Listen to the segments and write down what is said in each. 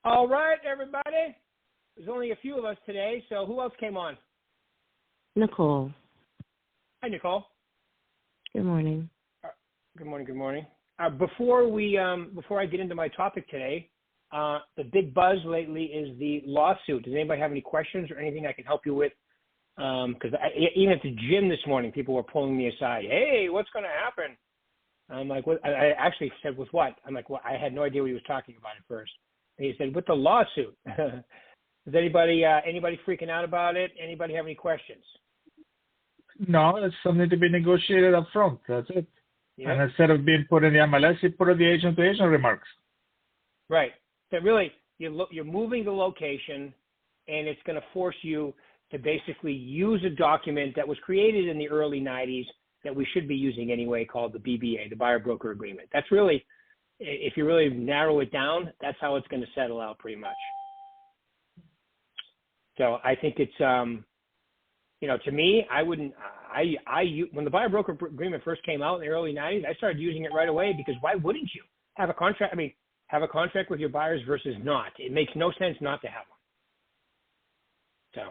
All right, everybody. There's only a few of us today, so who else came on? Nicole. Hi, Nicole. Good morning. Good morning. Good morning. Before I get into my topic today, the big buzz lately is the lawsuit. Does anybody have any questions or anything I can help you with? Because even at the gym this morning, people were pulling me aside. Hey, what's going to happen? I'm like, what? I actually said, with what? I'm like, well, I had no idea what he was talking about at first. And he said, with the lawsuit. Is anybody freaking out about it? Anybody have any questions? No, it's something to be negotiated up front. That's it. Yep. And instead of being put in the MLS, you put in the agent-to-agent remarks. Right. So really, you're moving the location, and it's going to force you to basically use a document that was created in the early 90s that we should be using anyway, called the BBA, the Buyer Broker Agreement. That's really, if you really narrow it down, that's how it's going to settle out pretty much. So I think it's, to me, I wouldn't, when the Buyer Broker Agreement first came out in the early 90s, I started using it right away, because why wouldn't you have a contract? Have a contract with your buyers versus not. It makes no sense not to have one. So.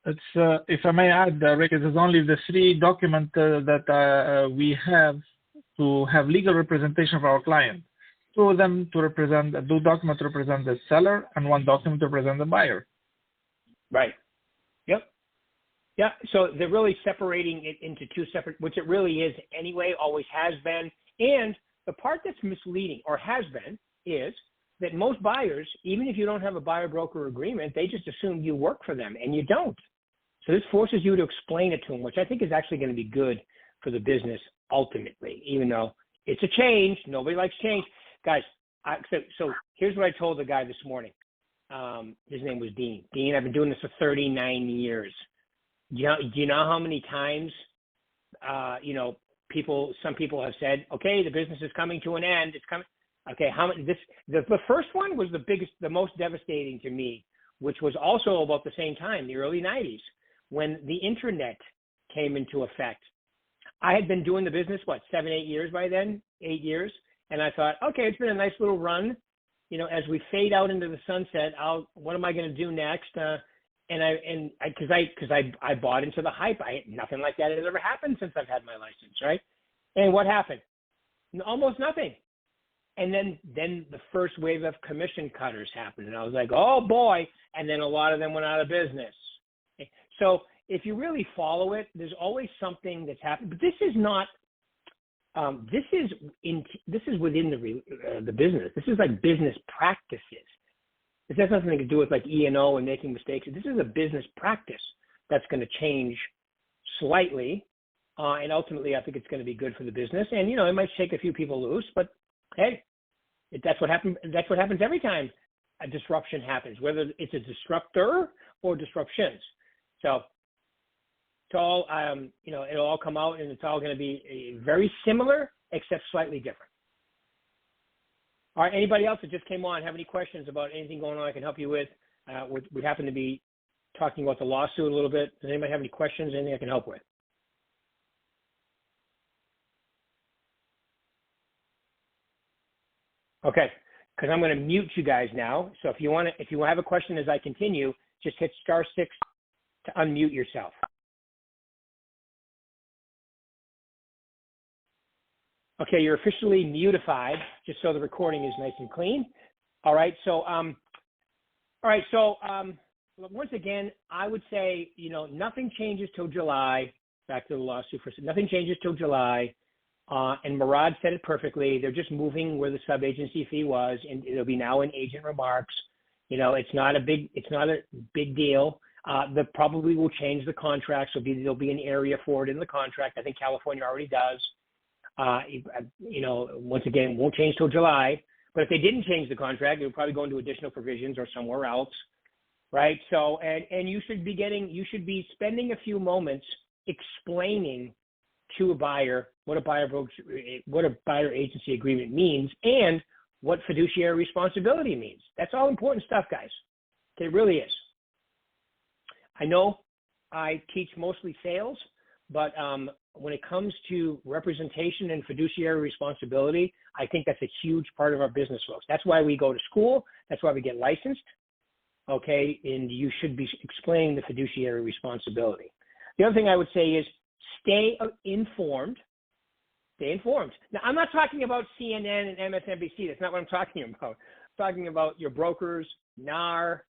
It's, if I may add, Rick, it is only the three documents that we have to have legal representation of our client. Two of them two documents to represent the seller, and one document to represent the buyer. Right. Yep. Yeah. So they're really separating it into two separate, which it really is anyway, always has been. And the part that's misleading, or has been, is that most buyers, even if you don't have a buyer broker agreement, they just assume you work for them, and you don't. So this forces you to explain it to them, which I think is actually going to be good for the business ultimately, even though it's a change. Nobody likes change. Guys, so here's what I told the guy this morning. His name was Dean. Dean, I've been doing this for 39 years. Do you know how many times, some people have said, okay, the business is coming to an end. It's coming. Okay, the first one was the most devastating to me, which was also about the same time, the early 90s, when the internet came into effect. I had been doing the business, 7, 8 years by then, 8 years. And I thought, okay, it's been a nice little run. As we fade out into the sunset, what am I going to do next? Because I bought into the hype. Nothing like that has ever happened since I've had my license, right? And what happened? Almost nothing. And then the first wave of commission cutters happened, and I was like, oh boy! And then a lot of them went out of business. So if you really follow it, there's always something that's happened. But this is not. This is within the business. This is like business practices. This has nothing to do with like E&O and making mistakes. This is a business practice that's going to change slightly, and ultimately, I think it's going to be good for the business. And it might shake a few people loose, but hey, that's what happens. That's what happens every time a disruption happens, whether it's a disruptor or disruptions. So it's all, it'll all come out, and it's all going to be very similar except slightly different. All right, anybody else that just came on have any questions about anything going on I can help you with? We happen to be talking about the lawsuit a little bit. Does anybody have any questions, anything I can help with? Okay, because I'm going to mute you guys now. So if you have a question as I continue, just hit *6 to unmute yourself. Okay, you're officially mutified, just so the recording is nice and clean. All right, so once again, I would say, nothing changes till July. Back to the lawsuit for nothing changes till July. And Murad said it perfectly. They're just moving where the sub-agency fee was, and it'll be now in agent remarks. It's not a big deal. They probably will change the contract, so there'll be an area for it in the contract. I think California already does. Once again, it won't change till July. But if they didn't change the contract, it would probably go into additional provisions or somewhere else, right? So, and you should be spending a few moments explaining to a buyer what a buyer agency agreement means and what fiduciary responsibility means. That's all important stuff, guys. It really is. I know I teach mostly sales, but when it comes to representation and fiduciary responsibility, I think that's a huge part of our business, folks. That's why we go to school. That's why we get licensed. Okay, and you should be explaining the fiduciary responsibility. The other thing I would say is stay informed. Stay informed. Now, I'm not talking about CNN and MSNBC. That's not what I'm talking about. I'm talking about your brokers, NAR,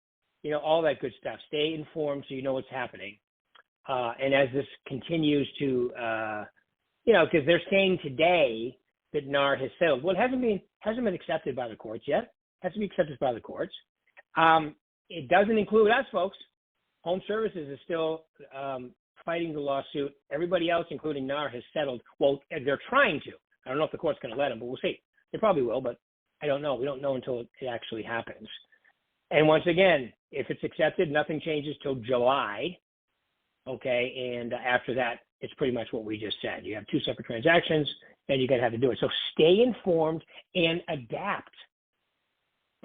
all that good stuff. Stay informed so you know what's happening. And as this continues to, because they're saying today that NAR has settled. Well, it hasn't been accepted by the courts yet. It has to be accepted by the courts. It doesn't include us, folks. Home Services is still fighting the lawsuit. Everybody else, including NAR, has settled. Well, they're trying to. I don't know if the court's going to let them, but we'll see. They probably will, but I don't know. We don't know until it actually happens. And once again, if it's accepted, nothing changes till July. Okay, and after that, it's pretty much what we just said. You have two separate transactions, and you got to have to do it. So stay informed and adapt.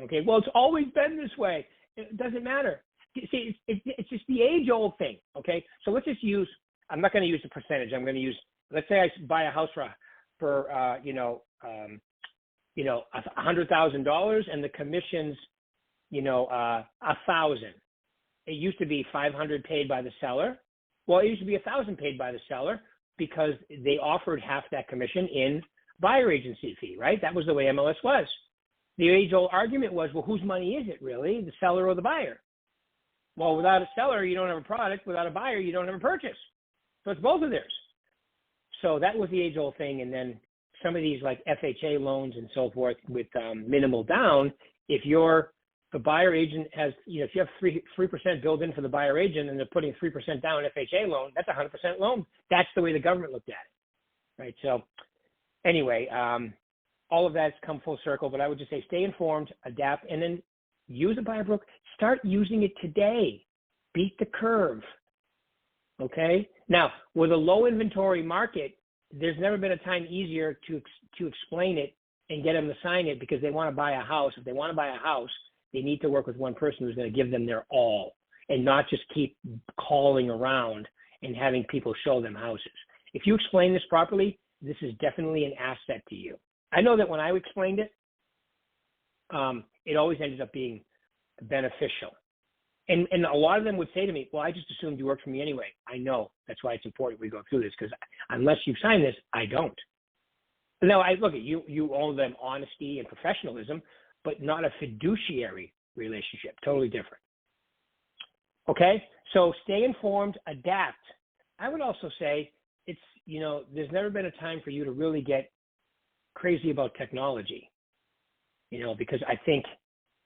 Okay, well, it's always been this way. It doesn't matter. See, it's just the age-old thing. Okay, so let's just use. I'm not going to use the percentage. I'm going to use. Let's say I buy a house for $100,000, and the commission's $1,000. It used to be $500 paid by the seller. Well, it used to be $1,000 paid by the seller because they offered half that commission in buyer agency fee, right? That was the way MLS was. The age-old argument was, well, whose money is it really, the seller or the buyer? Well, without a seller, you don't have a product. Without a buyer, you don't have a purchase. So it's both of theirs. So that was the age-old thing. And then some of these like FHA loans and so forth with minimal down, if the buyer agent has, if you have 3% built in for the buyer agent and they're putting 3% down FHA loan, that's a 100% loan. That's the way the government looked at it, right? So anyway, all of that's come full circle, but I would just say stay informed, adapt, and then use a buyer broker. Start using it today. Beat the curve, okay? Now, with a low inventory market, there's never been a time easier to explain it and get them to sign it because they want to buy a house. If they want to buy a house, they need to work with one person who's going to give them their all and not just keep calling around and having people show them houses. If you explain this properly, this is definitely an asset to you. I know that when I explained it, it always ended up being beneficial. And a lot of them would say to me, well, I just assumed you worked for me anyway. I know. That's why it's important we go through this because unless you sign this, I don't. Now, look at you owe them honesty and professionalism, but not a fiduciary relationship. Totally different. Okay? So stay informed, adapt. I would also say there's never been a time for you to really get crazy about technology, because I think,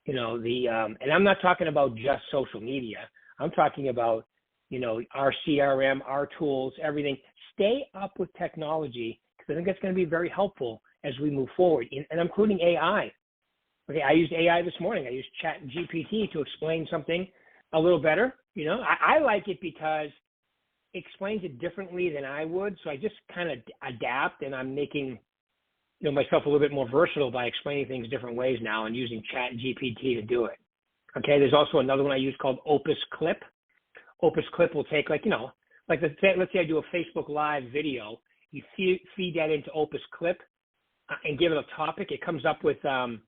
and I'm not talking about just social media. I'm talking about, our CRM, our tools, everything. Stay up with technology because I think that's going to be very helpful as we move forward, and including AI. Okay, I used AI this morning. I used ChatGPT to explain something a little better. I like it because it explains it differently than I would. So I just kind of adapt, and I'm making myself a little bit more versatile by explaining things different ways now and using ChatGPT to do it. Okay, there's also another one I use called Opus Clip. Opus Clip will take let's say I do a Facebook Live video. You feed that into Opus Clip and give it a topic. It comes up with I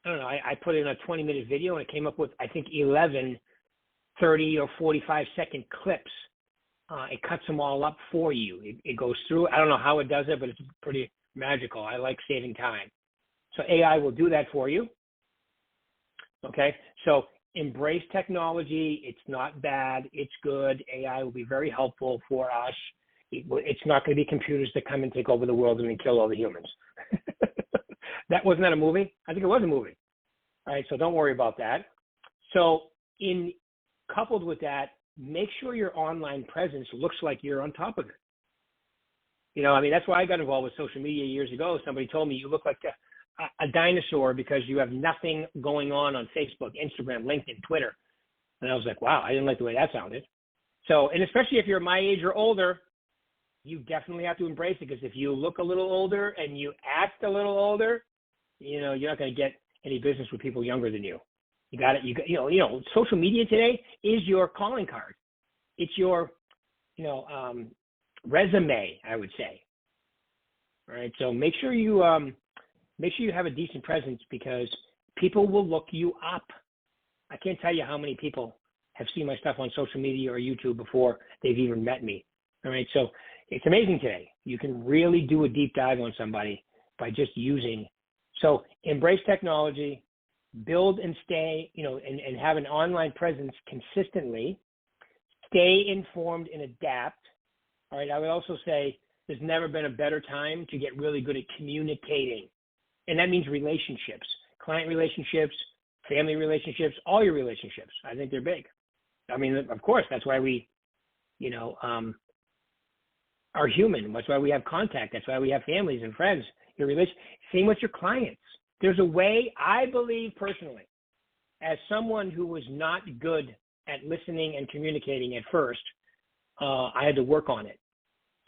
don't know, I put in a 20-minute video and it came up with, I think, 11 30 or 45-second clips. It cuts them all up for you. It goes through. I don't know how it does it, but it's pretty magical. I like saving time. So AI will do that for you. Okay? So embrace technology. It's not bad. It's good. AI will be very helpful for us. It's not going to be computers that come and take over the world and then kill all the humans. Wasn't that a movie? I think it was a movie. All right, so don't worry about that. So coupled with that, make sure your online presence looks like you're on top of it. That's why I got involved with social media years ago. Somebody told me you look like a dinosaur because you have nothing going on Facebook, Instagram, LinkedIn, Twitter. And I was like, wow, I didn't like the way that sounded. So, and especially if you're my age or older, you definitely have to embrace it because if you look a little older and you act a little older, you're not going to get any business with people younger than you. You got it. Social media today is your calling card. It's your, resume, I would say. All right. So make sure you make sure you have a decent presence because people will look you up. I can't tell you how many people have seen my stuff on social media or YouTube before they've even met me. All right, so it's amazing today. You can really do a deep dive on somebody by just using. So embrace technology, build and stay, and have an online presence consistently. Stay informed and adapt. All right, I would also say there's never been a better time to get really good at communicating. And that means relationships, client relationships, family relationships, all your relationships. I think they're big. I mean, of course, that's why we, are human. That's why we have contact. That's why we have families and friends. Same with your clients. There's a way, I believe personally, as someone who was not good at listening and communicating at first, I had to work on it.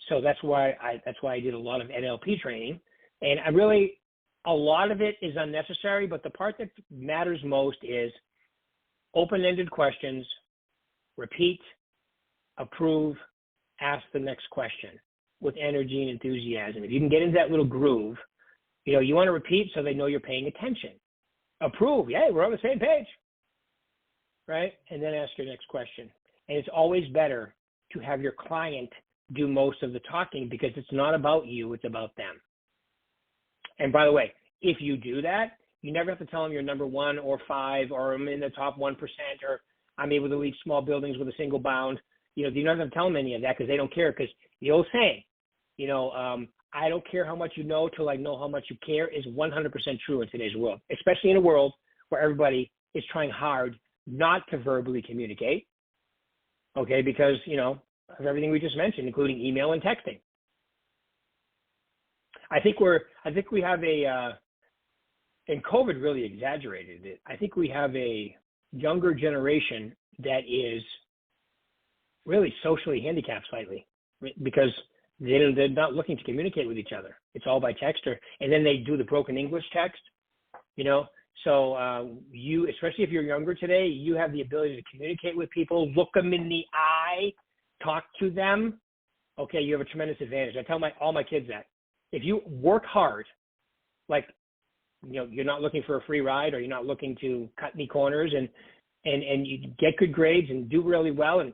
So that's why I did a lot of NLP training. And a lot of it is unnecessary, but the part that matters most is open-ended questions, repeat, approve, ask the next question with energy and enthusiasm. If you can get into that little groove, you want to repeat so they know you're paying attention. Approve, yeah, we're on the same page, right? And then ask your next question. And it's always better to have your client do most of the talking because it's not about you, it's about them. And by the way, if you do that, you never have to tell them you're number 1 or 5 or I'm in the top 1% or I'm able to lead small buildings with a single bound. You don't have to tell them any of that because they don't care. Because the old saying, I don't care how much you know till I know how much you care is 100% true in today's world, especially in a world where everybody is trying hard not to verbally communicate, okay, because, of everything we just mentioned, including email and texting. I think we have and COVID really exaggerated it. I think we have a younger generation that is really socially handicapped slightly because they're not looking to communicate with each other. It's all by text and then they do the broken English text, So you, especially if you're younger today, you have the ability to communicate with people, look them in the eye, talk to them. Okay, you have a tremendous advantage. I tell all my kids that. If you work hard, like, you're not looking for a free ride or you're not looking to cut any corners and you get good grades and do really well and,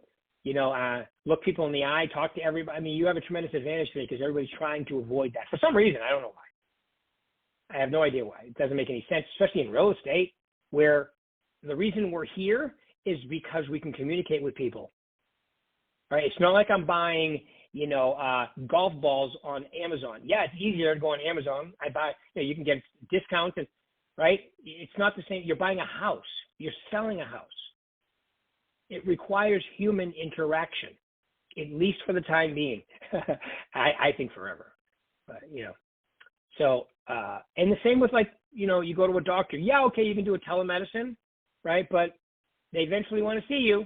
look people in the eye, talk to everybody. I mean, you have a tremendous advantage today because everybody's trying to avoid that. For some reason, I don't know why. I have no idea why. It doesn't make any sense, especially in real estate, where the reason we're here is because we can communicate with people. Right? It's not like I'm buying, golf balls on Amazon. Yeah, it's easier to go on Amazon. I buy, you can get discounts, and right? It's not the same. You're buying a house. You're selling a house. It requires human interaction, at least for the time being. I think forever, but So, and the same with you go to a doctor. Yeah, okay, you can do a telemedicine, right? But they eventually want to see you.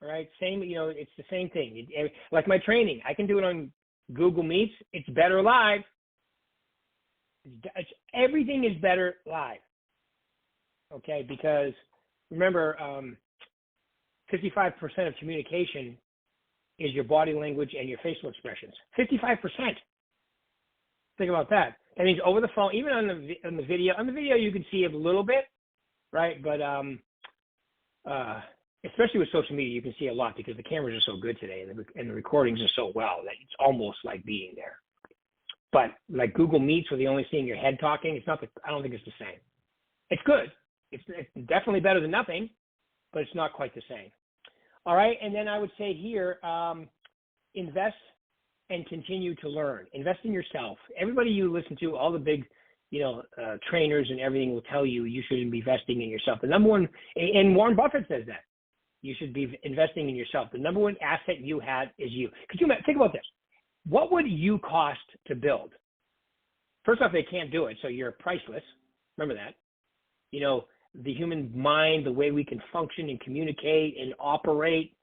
Right? Same, it's the same thing. Like my training, I can do it on Google Meets. It's better live. Everything is better live. Okay, because remember, 55% of communication is your body language and your facial expressions. 55%. Think about that. That means over the phone, even on the video, you can see a little bit, right? But especially with social media, you can see a lot because the cameras are so good today and the recordings are so well that it's almost like being there. But like Google Meets, where you're only seeing your head talking, I don't think it's the same. It's good. It's definitely better than nothing, but it's not quite the same. All right, and then I would say here, invest and continue to learn. Invest in yourself. Everybody you listen to, all the big, trainers and everything will tell you should be investing in yourself. The number one, and Warren Buffett says that, you should be investing in yourself. The number one asset you have is you. Could you think about this? What would you cost to build? First off, they can't do it, so you're priceless. Remember that. The human mind, the way we can function and communicate and operate,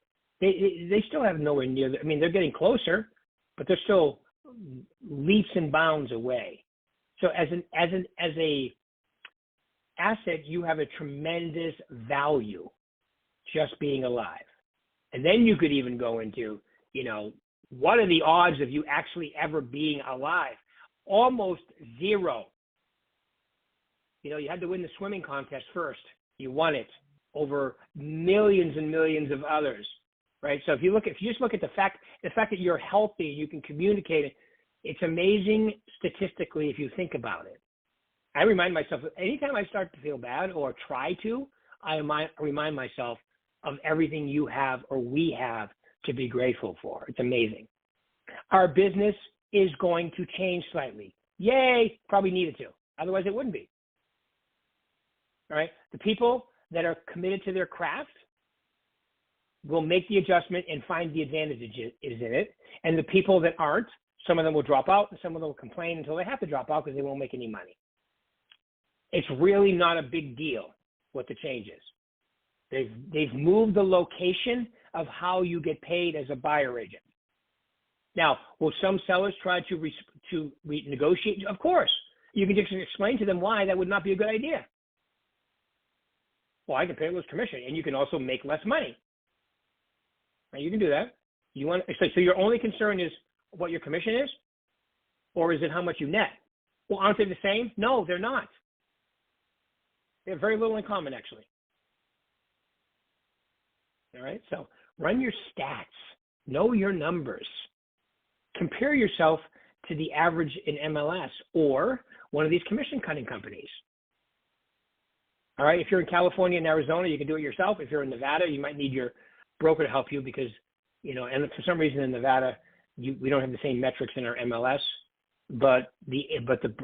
they still have nowhere near. They're getting closer, but they're still leaps and bounds away. So as a asset, you have a tremendous value just being alive. And then you could even go into, what are the odds of you actually ever being alive? Almost zero. You had to win the swimming contest first. You won it over millions and millions of others, right? So if you just look at the fact that you're healthy, you can communicate it. It's amazing statistically if you think about it. I remind myself, anytime I start to feel bad or try to, I remind myself of everything you have or we have to be grateful for. It's amazing. Our business is going to change slightly. Yay, probably needed to. Otherwise it wouldn't be. All right? The people that are committed to their craft will make the adjustment and find the advantages in it. And the people that aren't, some of them will drop out and some of them will complain until they have to drop out because they won't make any money. It's really not a big deal what the change is. They've moved the location of how you get paid as a buyer agent. Now, will some sellers try to renegotiate? Of course. You can just explain to them why that would not be a good idea. Well, I can pay less commission, and you can also make less money. Now, you can do that. So your only concern is what your commission is, or is it how much you net? Well, aren't they the same? No, they're not. They have very little in common, actually. All right, so run your stats. Know your numbers. Compare yourself to the average in MLS or one of these commission cutting companies. All right, if you're in California and Arizona, you can do it yourself. If you're in Nevada, you might need your broker to help you because, and for some reason in Nevada, we don't have the same metrics in our MLS, but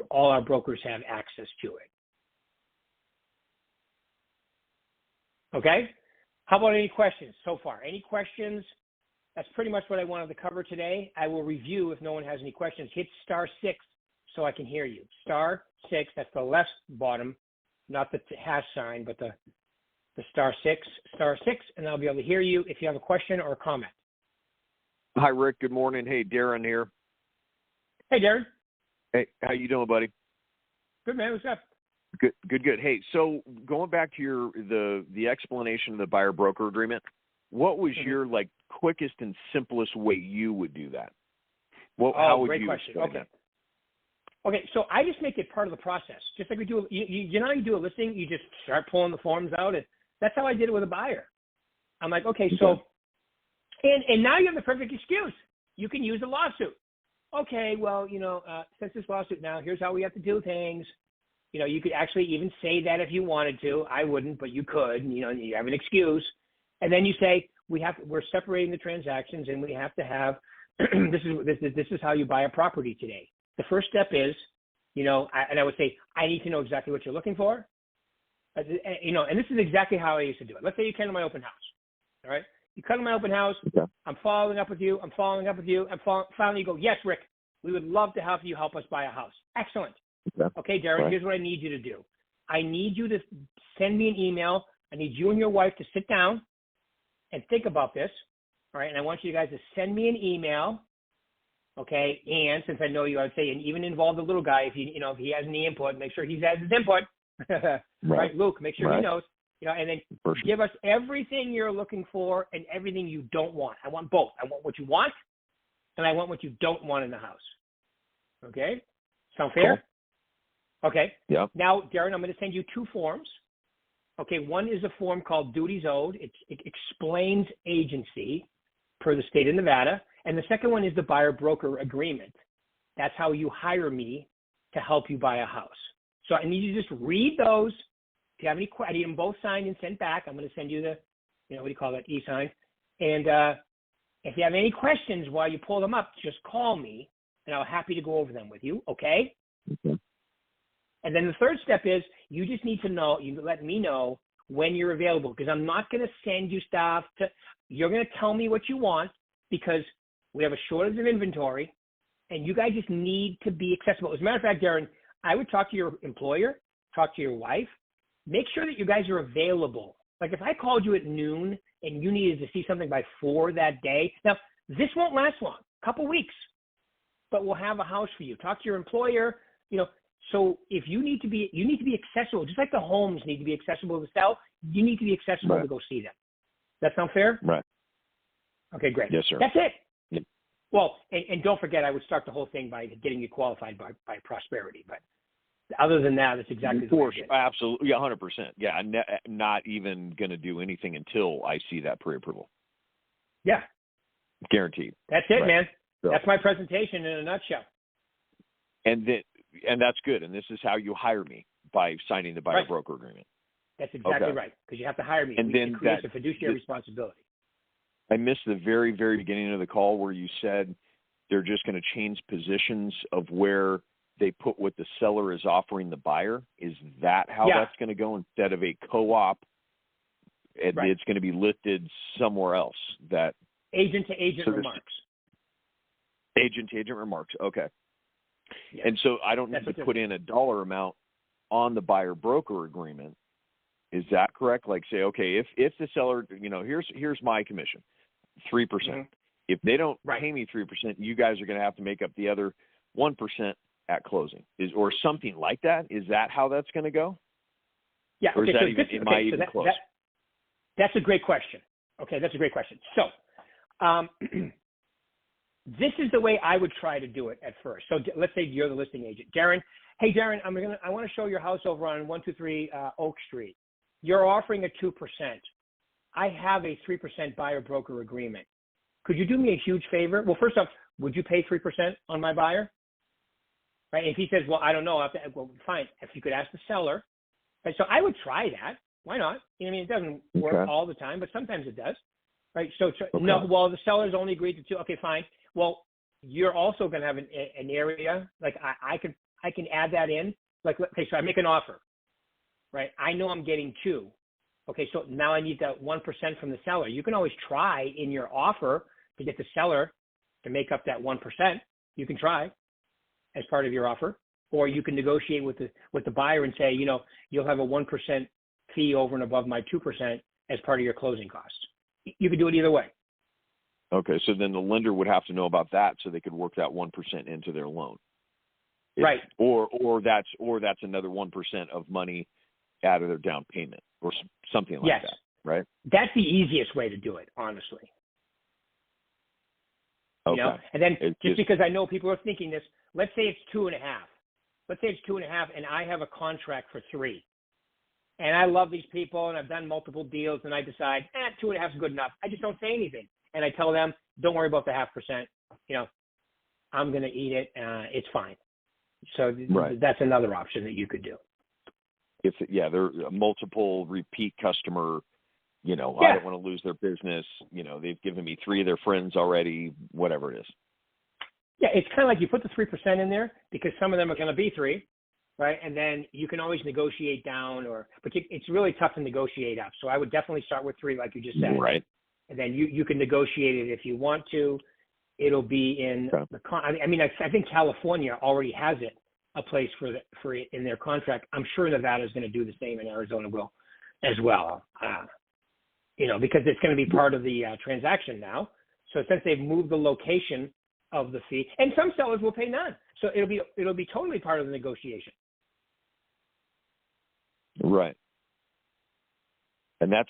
all our brokers have access to it. Okay? How about any questions so far? Any questions? That's pretty much what I wanted to cover today. I will review if no one has any questions. Hit *6 so I can hear you. *6, that's the left bottom, not the hash sign, but the *6, and I'll be able to hear you if you have a question or a comment. Hi, Rick. Good morning. Hey, Darren here. Hey, Darren. Hey, how you doing, buddy? Good, man. What's up? Good. Hey, so going back to the explanation of the buyer-broker agreement, what was your quickest and simplest way you would do that? How would great you question. explain Okay. that? Okay, so I just make it part of the process. Just like we do, you know how you do a listing, you just start pulling the forms out, and that's how I did it with a buyer. I'm like, okay, so, and now you have the perfect excuse. You can use a lawsuit. Okay, well, since this lawsuit now, here's how we have to do things. You could actually even say that if you wanted to. I wouldn't, but you could. You have an excuse, and then you say we're separating the transactions, and we have to have this is how you buy a property today. The first step is, and I would say I need to know exactly what you're looking for, and this is exactly how I used to do it. Let's say you came to my open house, all right? You come to my open house. Okay. I'm following up with you. And finally you go, yes, Rick, we would love to have you help us buy a house. Excellent. Okay, Darren, right. Here's what I need you to do. I need you to send me an email. I need you and your wife to sit down and think about this, all right? And I want you guys to send me an email, okay? And since I know you, I would say, and even involve the little guy if he has any input, make sure he has his input, right? Luke, make sure he knows, and then give us everything you're looking for and everything you don't want. I want both. I want what you want, and I want what you don't want in the house. Okay? Sound fair? Cool. Okay. Yeah. Now, Darren, I'm going to send you 2 forms. Okay. One is a form called Duties Owed. It explains agency per the state of Nevada. And the second one is the buyer-broker agreement. That's how you hire me to help you buy a house. So I need you to just read those. If you have any questions, I need them both signed and sent back. I'm going to send you the, what do you call that, e-sign. And if you have any questions while you pull them up, just call me, and I'll be happy to go over them with you. Okay? Okay. And then the third step is you just need to know, you let me know when you're available, because I'm not going to send you stuff. You're going to tell me what you want because we have a shortage of inventory and you guys just need to be accessible. As a matter of fact, Darren, I would talk to your employer, talk to your wife, make sure that you guys are available. Like if I called you at noon and you needed to see something by 4 that day, now this won't last long, a couple weeks, but we'll have a house for you. Talk to your employer, So if you need to be accessible, just like the homes need to be accessible to sell, you need to be accessible to go see them. That sound fair? Right. Okay, great. Yes, sir. That's it. Yep. Well, and don't forget, I would start the whole thing by getting you qualified by Prosperity. But Other than that, it's exactly the way it is. Absolutely, 100%. Yeah, not even going to do anything until I see that pre-approval. Yeah. Guaranteed. That's it, right. man. So, that's my presentation in a nutshell. And that's good. And this is how you hire me, by signing the buyer broker agreement. That's exactly right, because you have to hire me. And then it creates a fiduciary responsibility. I missed the very, very beginning of the call where you said they're just going to change positions of where they put what the seller is offering the buyer. Is that how that's going to go? Instead of a co-op, it's going to be listed somewhere else. That agent-to-agent remarks. Agent-to-agent remarks. Okay. Yeah. And so I don't need to put in a dollar amount on the buyer-broker agreement. Is that correct? Like say, okay, if the seller, here's my commission, 3%. Mm-hmm. If they don't pay me 3%, you guys are going to have to make up the other 1% at closing, or something like that. Is that how that's going to go? Yeah. Or is that even close? That's a great question. Okay, that's a great question. So, this is the way I would try to do it at first. So let's say you're the listing agent, Darren. Hey, Darren, I want to show your house over on 123 Oak Street. You're offering a 2%. I have a 3% buyer broker agreement. Could you do me a huge favor? Well, first off, would you pay 3% on my buyer? Right? If he says, well, I don't know, well, fine. If you could ask the seller. Right? So I would try that. Why not? It doesn't work all the time, but sometimes it does. Right? So no, well, the seller's only agreed to 2. Okay, fine. Well, you're also going to have an area, like I can add that in. Like, okay, so I make an offer, right? I know I'm getting 2. Okay, so now I need that 1% from the seller. You can always try in your offer to get the seller to make up that 1%. You can try as part of your offer, or you can negotiate with the buyer and say, you'll have a 1% fee over and above my 2% as part of your closing costs. You could do it either way. Okay, so then the lender would have to know about that so they could work that 1% into their loan. Right. Or that's another 1% of money out of their down payment or something like that, right? That's the easiest way to do it, honestly. Okay. And then because I know people are thinking this, let's say it's 2.5. Let's say it's 2.5 and I have a contract for 3. And I love these people and I've done multiple deals and I decide, 2.5 is good enough. I just don't say anything. And I tell them, don't worry about the 0.5%. I'm going to eat it. It's fine. So that's another option that you could do. If they're a multiple repeat customer, I don't want to lose their business. They've given me 3 of their friends already, whatever it is. Yeah, it's kind of like you put the 3% in there because some of them are going to be 3, right? And then you can always negotiate down, but it's really tough to negotiate up. So I would definitely start with 3, like you just said. Right. And then you can negotiate it if you want to. It'll be in I think California already has it, a place for it in their contract. I'm sure Nevada is going to do the same, and Arizona will as well. Because it's going to be part of the transaction now. So since they've moved the location of the fee, and some sellers will pay none, so it'll be totally part of the negotiation. Right. And that's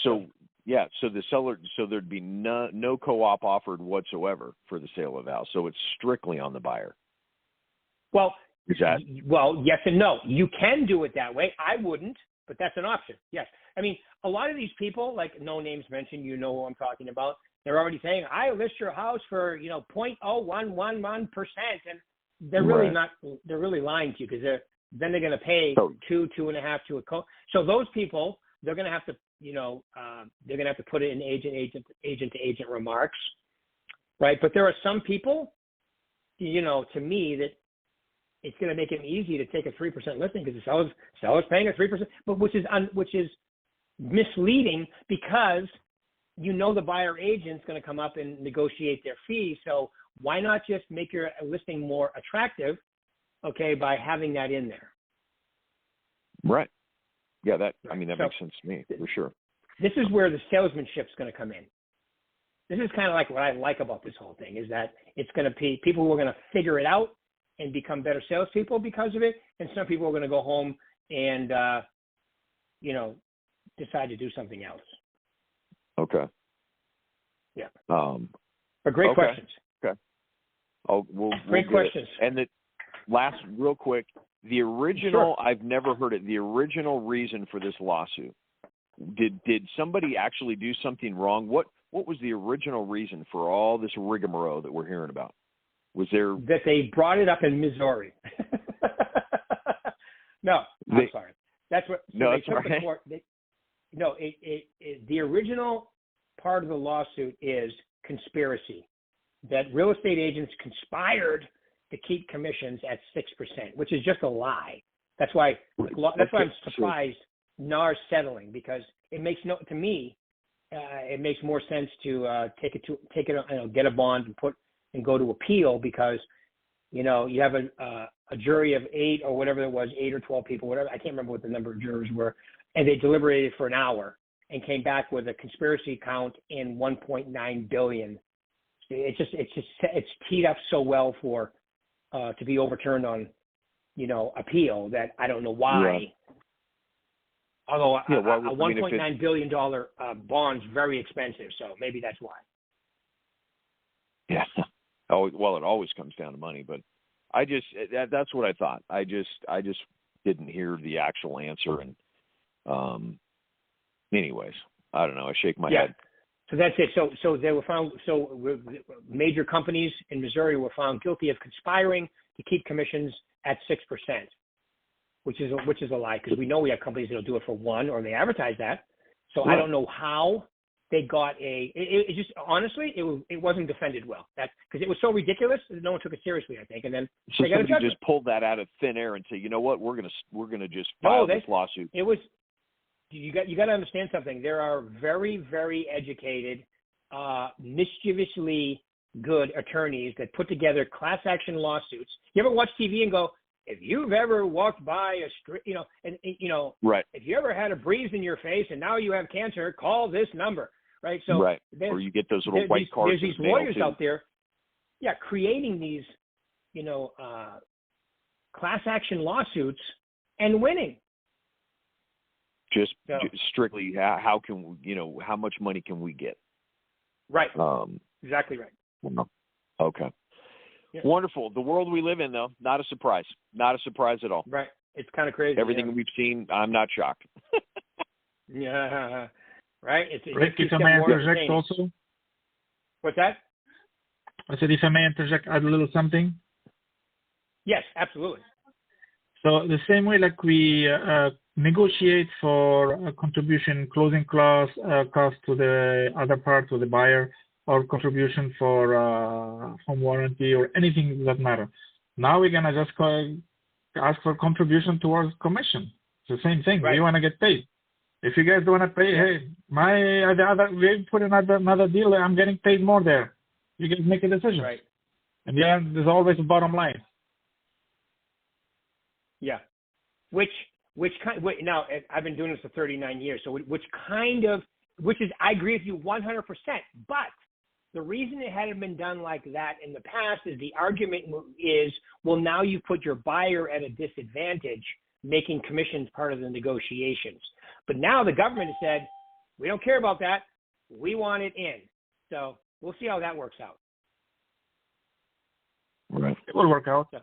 so. Yeah, so the seller, there'd be no co-op offered whatsoever for the sale of the house. So it's strictly on the buyer. Well, yes and no. You can do it that way. I wouldn't, but that's an option. Yes. A lot of these people, like no names mentioned, who I'm talking about, they're already saying, I list your house for, 0.0111%. And they're really not, they're really lying to you because then they're going to pay 2.5 to a So those people, they're going to have to, they're going to have to put it in agent-to-agent remarks, right? But there are some people, to me, that it's going to make it easy to take a 3% listing because the seller's paying a 3%, but which is misleading because the buyer agent's going to come up and negotiate their fee. So why not just make your listing more attractive, by having that in there? Right. Yeah, that makes sense to me for sure. This is where the salesmanship's going to come in. This is kind of like what I like about this whole thing is that it's going to be people who are going to figure it out and become better salespeople because of it, and some people are going to go home and decide to do something else. Okay. Yeah. But great questions. Okay. We'll great questions. And the last, real quick, The original, I've never heard it. The original reason for this lawsuit, did somebody actually do something wrong? What was the original reason for all this rigmarole that we're hearing about? Was there that they brought it up in Missouri? No, I'm sorry. That's what. So no, they that's took right. the court. The original part of the lawsuit is conspiracy, that real estate agents conspired to keep commissions at 6%, which is just a lie. That's why I'm surprised NAR's settling, because it makes to me it makes more sense to take it get a bond and go to appeal, because you have a jury of 8 or whatever it was, 8 or 12 people, whatever, I can't remember what the number of jurors were, and they deliberated for an hour and came back with a conspiracy count in $1.9 billion. It's teed up so well for to be overturned on appeal, that I don't know why. Yeah. Although yeah, a $1.9 billion bond's very expensive, so maybe that's why. Yeah. Oh, well, it always comes down to money, but that's what I thought. I just didn't hear the actual answer, and anyways, I don't know. I shake my head. So that's it. So they were found. So major companies in Missouri were found guilty of conspiring to keep commissions at 6%, which is a lie, because we know we have companies that'll do it for 1%, or they advertise that. So I don't know how they got it just, honestly, it wasn't defended well. That's because it was so ridiculous that no one took it seriously, I think. And then so they got somebody just pulled that out of thin air and say, you know what, we're gonna just file this lawsuit. It was. You got to understand something. There are very, very educated, mischievously good attorneys that put together class action lawsuits. You ever watch TV and go, if you've ever walked by a street, right. If you ever had a breeze in your face and now you have cancer, call this number, right? So right. Or you get those little white cards. There's these lawyers out there, creating these, class action lawsuits and winning. Just strictly, how can how much money can we get? Right. Exactly right. Okay. Yeah. Wonderful. The world we live in, though, not a surprise. Not a surprise at all. Right. It's kind of crazy. Everything we've seen, I'm not shocked. Yeah. Right. Rick, if I may interject also. What's that? I said, if I may interject, add a little something. Yes, absolutely. So the same way like we negotiate for a contribution closing cost to the other part, to the buyer, or contribution for home warranty or anything that matter. Now we're gonna just ask for contribution towards commission. It's the same thing. Right. We want to get paid. If you guys don't want to pay, hey, we put another deal. I'm getting paid more there. You guys make a decision. Right. And yeah, there's always a bottom line. Yeah. Now I've been doing this for 39 years. So I agree with you 100%. But the reason it hadn't been done like that in the past is the argument is, well, now you put your buyer at a disadvantage, making commissions part of the negotiations. But now the government has said, we don't care about that. We want it in. So we'll see how that works out. Right. It will work out. So,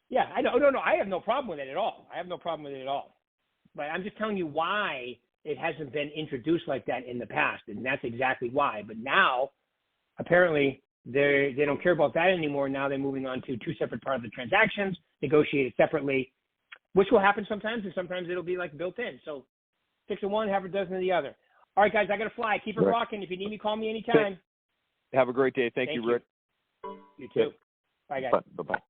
yeah, I don't know. I have no problem with it at all. But I'm just telling you why it hasn't been introduced like that in the past, and that's exactly why. But now, apparently, they don't care about that anymore. Now they're moving on to 2 separate parts of the transactions, negotiated separately, which will happen sometimes, and sometimes it'll be like built in. So 6 of one, half a dozen of the other. All right, guys, I got to fly. Keep it rocking. If you need me, call me anytime. Have a great day. Thank you, Rick. You too. Bye, guys. Bye-bye.